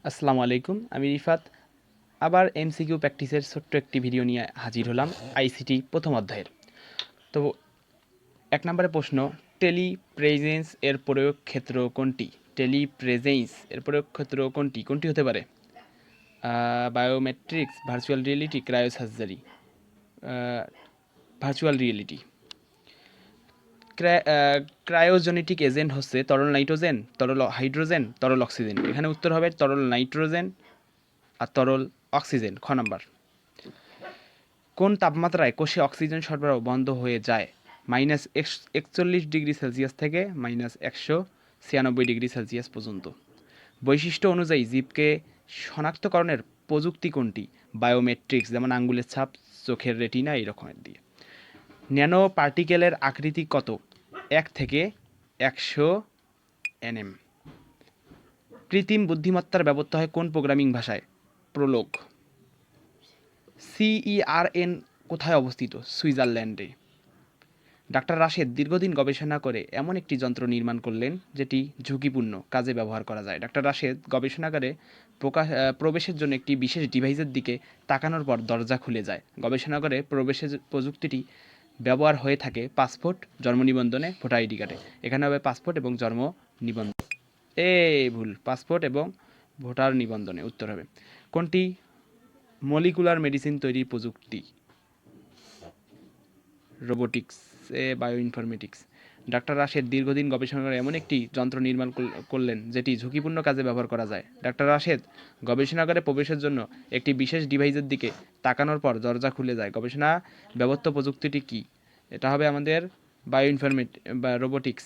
আসসালামু আলাইকুম, আমি রিফাত। আবার এমসিকিউ প্র্যাকটিসের ছোট্ট একটি ভিডিও নিয়ে হাজির হলাম আইসিটি প্রথম অধ্যায়ের। তো 1 নম্বরে প্রশ্ন, টেলিপ্রেজেন্স এর প্রয়োগ ক্ষেত্র কোনটি? টেলিপ্রেজেন্স এর প্রয়োগ ক্ষেত্র কোনটি কোনটি হতে পারে? Biometrics, virtual reality, cryosurgery. Virtual reality. Cryogenetic agent হচ্ছে তরল নাইট্রোজেন, তরল হাইড্রোজেন, তরল অক্সিজেন। এখানে উত্তর হবে তরল নাইট্রোজেন আর তরল অক্সিজেন, খ নাম্বার। কোন তাপমাত্রায় কোষে অক্সিজেন সরবরাহ বন্ধ হয়ে যায়? -41 ডিগ্রি সেলসিয়াস থেকে -196 ডিগ্রি সেলসিয়াস পর্যন্ত। বৈশিষ্ট্য অনুযায়ী জীবকে শনাক্তকরণের প্রযুক্তি কোনটি? বায়োমেট্রিক্স, যেমন আঙ্গুলের ছাপ, চোখের রেটিনা, এই রকমের দিয়ে। ন্যানো পার্টিকেলের আকৃতি কত? 1 থেকে 100 nm। কৃত্রিম বুদ্ধিমত্তার ব্যবহৃত হয় কোন প্রোগ্রামিং ভাষায়? প্রোলগ। CERN কোথায় অবস্থিত? সুইজারল্যান্ডে। ডাক্তার রাশেদ দীর্ঘদিন গবেষণা করে এমন একটি যন্ত্র নির্মাণ করলেন যেটি ঝুঁকিপূর্ণ কাজে ব্যবহার করা যায়। ডাক্তার রাশেদ গবেষণাগারে প্রবেশের জন্য একটি বিশেষ ডিভাইসের দিকে তাকানোর পর দরজা খুলে যায়। গবেষণাগারে প্রবেশের প্রযুক্তিটি ব্যবহার হয়ে থাকে পাসপোর্ট, জন্ম নিবন্ধনে, ভোটার আইডি কার্ডে। এখানে হবে পাসপোর্ট এবং জন্ম নিবন্ধন। ভুল, পাসপোর্ট এবং ভোটার নিবন্ধনে উত্তর হবে। কোনটি মলিকুলার মেডিসিন তৈরির প্রযুক্তি? Robotics, bioinformatics. ডাক্তার রাশেদ দীর্ঘদিন গবেষণা করে এমন একটি যন্ত্র নির্মাণ করলেন যেটি ঝুঁকিপূর্ণ কাজে ব্যবহার করা যায়। ডাক্তার রাশেদ গবেষণাগারে প্রবেশের জন্য একটি বিশেষ ডিভাইসের দিকে তাকানোর পর দরজা খুলে যায়। গবেষণা ব্যবহৃত প্রযুক্তিটি কি? এটা হবে আমাদের বা রোবোটিক্স।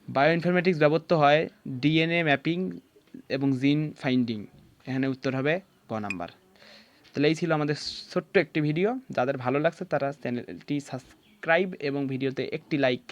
বায়োইনফরমেটিক্স ব্যবহৃত হয় ডিএনএ ম্যাপিং এবং জিন ফাইন্ডিং। এখানে উত্তর হবে ক নাম্বার। তাহলে এই ছিল আমাদের ছোট্ট একটি ভিডিও। যাদের ভালো লাগছে তারা চ্যানেলটি সাবস্ক্রাইব এবং ভিডিওতে একটি লাইক